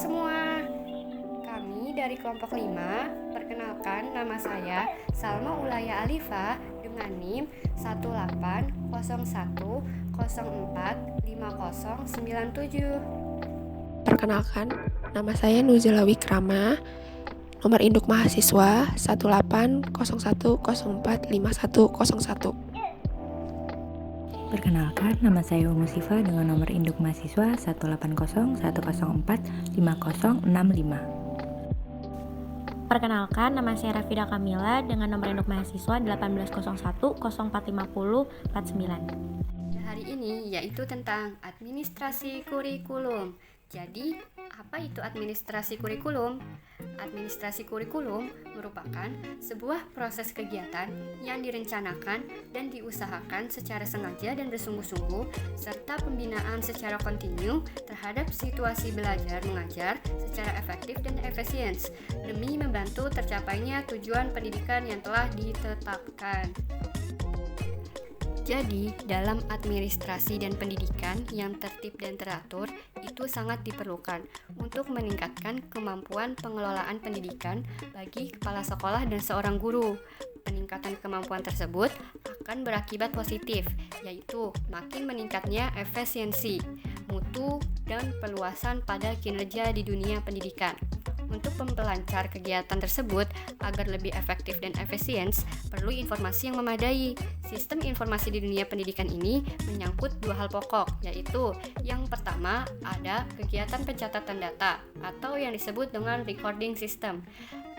semua, kami dari kelompok 5. Perkenalkan, nama saya Salma Ulaya Alifa dengan NIM 18010405097. Perkenalkan, nama saya Nuzila Wikrama, nomor induk mahasiswa 18010404101. Perkenalkan, nama saya Umu Sifa dengan nomor induk mahasiswa 18010045065. Perkenalkan, nama saya Rafida Kamila dengan nomor induk mahasiswa 1801045049. Hari ini yaitu tentang administrasi kurikulum. Jadi, apa itu administrasi kurikulum? Administrasi kurikulum merupakan sebuah proses kegiatan yang direncanakan dan diusahakan secara sengaja dan bersungguh-sungguh, serta pembinaan secara kontinu terhadap situasi belajar mengajar secara efektif dan efisien, demi membantu tercapainya tujuan pendidikan yang telah ditetapkan. Jadi, dalam administrasi dan pendidikan yang tertib dan teratur itu sangat diperlukan untuk meningkatkan kemampuan pengelolaan pendidikan bagi kepala sekolah dan seorang guru. Peningkatan kemampuan tersebut akan berakibat positif, yaitu makin meningkatnya efisiensi, mutu, dan peluasan pada kinerja di dunia pendidikan. Untuk memperlancar kegiatan tersebut agar lebih efektif dan efisien, perlu informasi yang memadai. Sistem informasi di dunia pendidikan ini menyangkut dua hal pokok, yaitu yang pertama ada kegiatan pencatatan data atau yang disebut dengan recording system.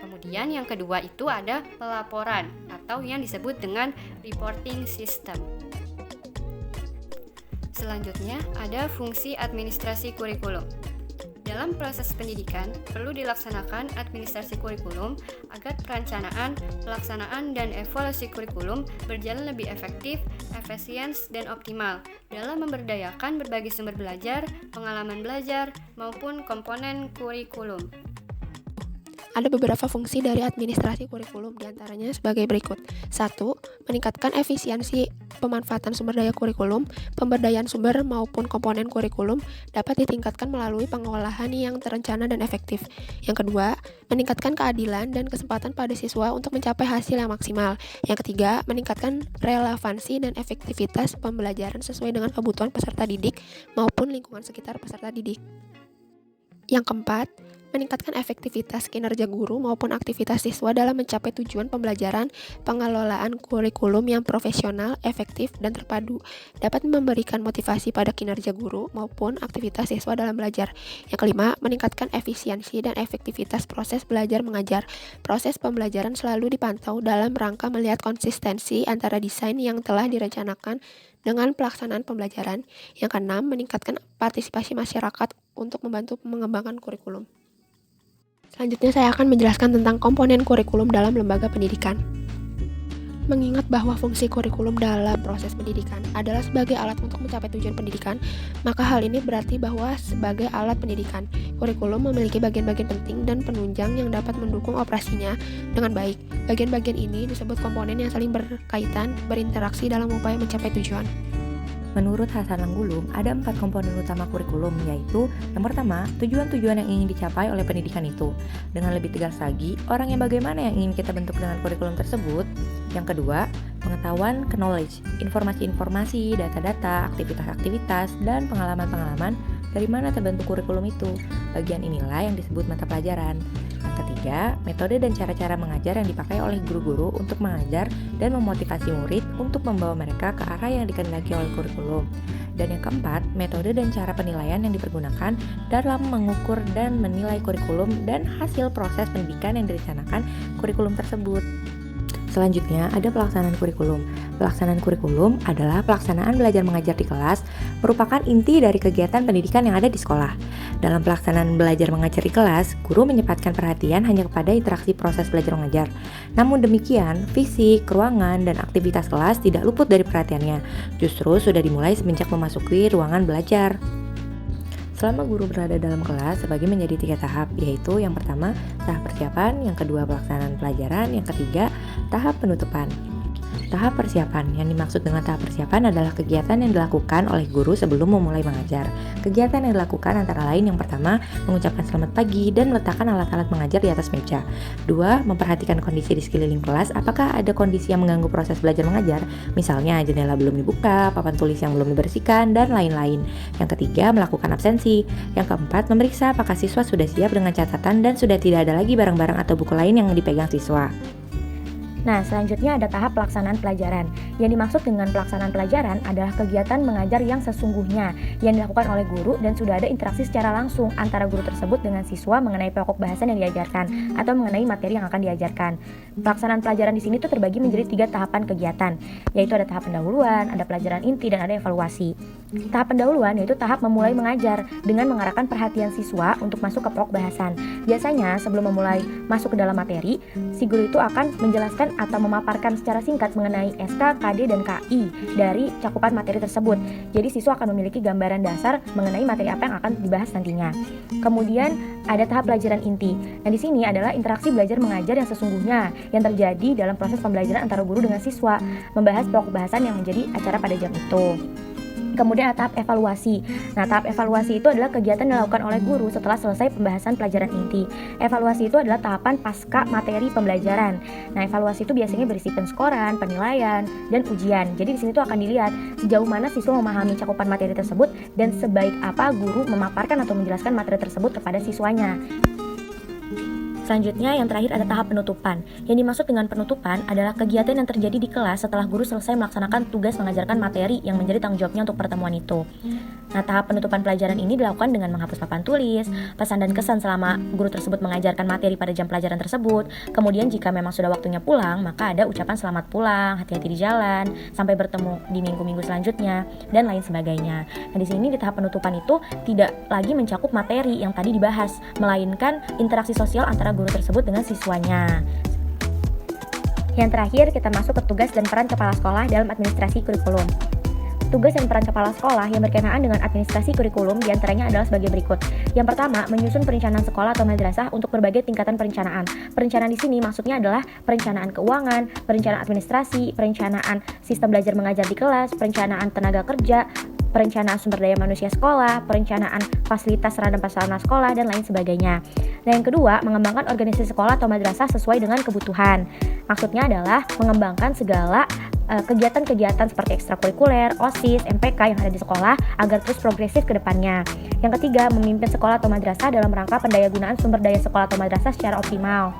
Kemudian yang kedua itu ada pelaporan atau yang disebut dengan reporting system. Selanjutnya ada fungsi administrasi kurikulum. Dalam proses pendidikan, perlu dilaksanakan administrasi kurikulum agar perencanaan, pelaksanaan, dan evaluasi kurikulum berjalan lebih efektif, efisien, dan optimal dalam memberdayakan berbagai sumber belajar, pengalaman belajar, maupun komponen kurikulum. Ada beberapa fungsi dari administrasi kurikulum, diantaranya sebagai berikut. 1. Meningkatkan efisiensi pemanfaatan sumber daya kurikulum. Pemberdayaan sumber maupun komponen kurikulum dapat ditingkatkan melalui pengolahan yang terencana dan efektif. Yang kedua, meningkatkan keadilan dan kesempatan pada siswa untuk mencapai hasil yang maksimal. Yang ketiga, meningkatkan relevansi dan efektivitas pembelajaran sesuai dengan kebutuhan peserta didik maupun lingkungan sekitar peserta didik. Yang keempat, meningkatkan efektivitas kinerja guru maupun aktivitas siswa dalam mencapai tujuan pembelajaran. Pengelolaan kurikulum yang profesional, efektif, dan terpadu dapat memberikan motivasi pada kinerja guru maupun aktivitas siswa dalam belajar. Yang kelima, meningkatkan efisiensi dan efektivitas proses belajar mengajar. Proses pembelajaran selalu dipantau dalam rangka melihat konsistensi antara desain yang telah direncanakan dengan pelaksanaan pembelajaran. Yang keenam, meningkatkan partisipasi masyarakat untuk membantu mengembangkan kurikulum. Selanjutnya saya akan menjelaskan tentang komponen kurikulum dalam lembaga pendidikan. Mengingat bahwa fungsi kurikulum dalam proses pendidikan adalah sebagai alat untuk mencapai tujuan pendidikan, maka hal ini berarti bahwa sebagai alat pendidikan, kurikulum memiliki bagian-bagian penting dan penunjang yang dapat mendukung operasinya dengan baik. Bagian-bagian ini disebut komponen yang saling berkaitan, berinteraksi dalam upaya mencapai tujuan. Menurut Hasan Langgulung, ada 4 komponen utama kurikulum, yaitu yang pertama, tujuan-tujuan yang ingin dicapai oleh pendidikan itu. Dengan lebih tegas lagi, orang yang bagaimana yang ingin kita bentuk dengan kurikulum tersebut. Yang kedua, pengetahuan, knowledge, informasi-informasi, data-data, aktivitas-aktivitas, dan pengalaman-pengalaman dari mana terbentuk kurikulum itu. Bagian inilah yang disebut mata pelajaran. Yang ketiga, metode dan cara-cara mengajar yang dipakai oleh guru-guru untuk mengajar dan memotivasi murid untuk membawa mereka ke arah yang dikehendaki oleh kurikulum. Dan yang keempat, metode dan cara penilaian yang dipergunakan dalam mengukur dan menilai kurikulum dan hasil proses pendidikan yang direncanakan kurikulum tersebut. Selanjutnya ada pelaksanaan kurikulum. Pelaksanaan kurikulum adalah pelaksanaan belajar mengajar di kelas, merupakan inti dari kegiatan pendidikan yang ada di sekolah. Dalam pelaksanaan belajar mengajar di kelas, guru menyempatkan perhatian hanya kepada interaksi proses belajar mengajar. Namun demikian, fisik, ruangan, dan aktivitas kelas tidak luput dari perhatiannya. Justru sudah dimulai semenjak memasuki ruangan belajar. Selama guru berada dalam kelas sebagi menjadi 3 tahap, yaitu yang pertama tahap persiapan, yang kedua pelaksanaan pelajaran, yang ketiga tahap penutupan. Tahap persiapan. Yang dimaksud dengan tahap persiapan adalah kegiatan yang dilakukan oleh guru sebelum memulai mengajar. Kegiatan yang dilakukan antara lain yang pertama, mengucapkan selamat pagi dan meletakkan alat-alat mengajar di atas meja. 2. Memperhatikan kondisi di sekeliling kelas, apakah ada kondisi yang mengganggu proses belajar mengajar, misalnya jendela belum dibuka, papan tulis yang belum dibersihkan, dan lain-lain. Yang ketiga, melakukan absensi. Yang keempat, memeriksa apakah siswa sudah siap dengan catatan dan sudah tidak ada lagi barang-barang atau buku lain yang dipegang siswa. Nah, selanjutnya ada tahap pelaksanaan pelajaran. Yang dimaksud dengan pelaksanaan pelajaran adalah kegiatan mengajar yang sesungguhnya yang dilakukan oleh guru dan sudah ada interaksi secara langsung antara guru tersebut dengan siswa mengenai pokok bahasan yang diajarkan atau mengenai materi yang akan diajarkan. Pelaksanaan pelajaran di sini tuh terbagi menjadi 3 tahapan kegiatan, yaitu ada tahap pendahuluan, ada pelajaran inti, dan ada evaluasi. Tahap pendahuluan yaitu tahap memulai mengajar dengan mengarahkan perhatian siswa untuk masuk ke pokok bahasan. Biasanya sebelum memulai masuk ke dalam materi, si guru itu akan menjelaskan atau memaparkan secara singkat mengenai SK, KD, dan KI dari cakupan materi tersebut. Jadi siswa akan memiliki gambaran dasar mengenai materi apa yang akan dibahas nantinya. Kemudian ada tahap pelajaran inti. Nah, di sini adalah interaksi belajar mengajar yang sesungguhnya yang terjadi dalam proses pembelajaran antara guru dengan siswa, membahas pokok bahasan yang menjadi acara pada jam itu. Kemudian ada tahap evaluasi. Nah, tahap evaluasi itu adalah kegiatan yang dilakukan oleh guru setelah selesai pembahasan pelajaran inti. Evaluasi itu adalah tahapan pasca materi pembelajaran. Nah, evaluasi itu biasanya berisi penskoran, penilaian, dan ujian. Jadi di sini tuh akan dilihat sejauh mana siswa memahami cakupan materi tersebut dan sebaik apa guru memaparkan atau menjelaskan materi tersebut kepada siswanya. Selanjutnya yang terakhir ada tahap penutupan. Yang dimaksud dengan penutupan adalah kegiatan yang terjadi di kelas setelah guru selesai melaksanakan tugas mengajarkan materi yang menjadi tanggung jawabnya untuk pertemuan itu. Nah, tahap penutupan pelajaran ini dilakukan dengan menghapus papan tulis, pesan dan kesan selama guru tersebut mengajarkan materi pada jam pelajaran tersebut. Kemudian jika memang sudah waktunya pulang, maka ada ucapan selamat pulang, hati-hati di jalan, sampai bertemu di minggu-minggu selanjutnya, dan lain sebagainya. Nah, di sini di tahap penutupan itu tidak lagi mencakup materi yang tadi dibahas, melainkan interaksi sosial antara guru tersebut dengan siswanya. Yang terakhir, kita masuk ke tugas dan peran kepala sekolah dalam administrasi kurikulum. Tugas dan peran kepala sekolah yang berkenaan dengan administrasi kurikulum diantaranya adalah sebagai berikut. Yang pertama, menyusun perencanaan sekolah atau madrasah untuk berbagai tingkatan perencanaan. Perencanaan di sini maksudnya adalah perencanaan keuangan, perencanaan administrasi, perencanaan sistem belajar mengajar di kelas, perencanaan tenaga kerja, perencanaan sumber daya manusia sekolah, perencanaan fasilitas sarana prasarana sekolah, dan lain sebagainya. Nah, yang kedua, mengembangkan organisasi sekolah atau madrasah sesuai dengan kebutuhan. Maksudnya adalah mengembangkan segala kegiatan-kegiatan seperti ekstrakurikuler, OSIS, MPK yang ada di sekolah agar terus progresif ke depannya. Yang ketiga, memimpin sekolah atau madrasah dalam rangka pendayagunaan sumber daya sekolah atau madrasah secara optimal.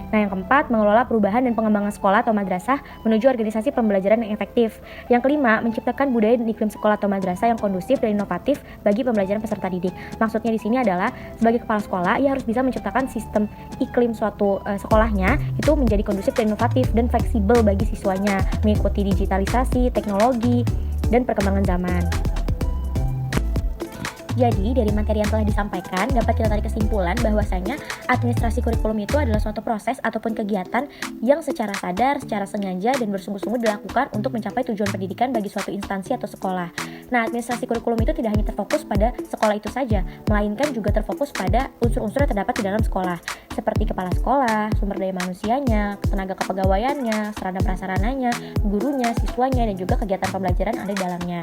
Nah, yang keempat, mengelola perubahan dan pengembangan sekolah atau madrasah menuju organisasi pembelajaran yang efektif. Yang kelima, menciptakan budaya dan iklim sekolah atau madrasah yang kondusif dan inovatif bagi pembelajaran peserta didik. Maksudnya di sini adalah sebagai kepala sekolah, ia harus bisa menciptakan sistem iklim suatu sekolahnya itu menjadi kondusif dan inovatif dan fleksibel bagi siswanya, mengikuti digitalisasi, teknologi, dan perkembangan zaman. Jadi, dari materi yang telah disampaikan, dapat kita tarik kesimpulan bahwasanya administrasi kurikulum itu adalah suatu proses ataupun kegiatan yang secara sadar, secara sengaja, dan bersungguh-sungguh dilakukan untuk mencapai tujuan pendidikan bagi suatu instansi atau sekolah. Nah, administrasi kurikulum itu tidak hanya terfokus pada sekolah itu saja, melainkan juga terfokus pada unsur-unsur yang terdapat di dalam sekolah, seperti kepala sekolah, sumber daya manusianya, tenaga kepegawaiannya, sarana prasarananya, gurunya, siswanya, dan juga kegiatan pembelajaran ada di dalamnya.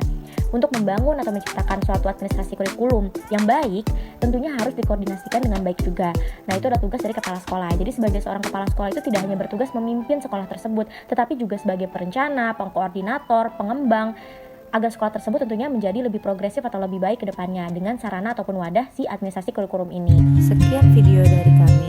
Untuk membangun atau menciptakan suatu administrasi kurikulum yang baik, tentunya harus dikoordinasikan dengan baik juga. Nah, itu adalah tugas dari kepala sekolah. Jadi sebagai seorang kepala sekolah itu tidak hanya bertugas memimpin sekolah tersebut, tetapi juga sebagai perencana, pengkoordinator, pengembang, agar sekolah tersebut tentunya menjadi lebih progresif atau lebih baik ke depannya dengan sarana ataupun wadah si administrasi kurikulum ini. Sekian video dari kami.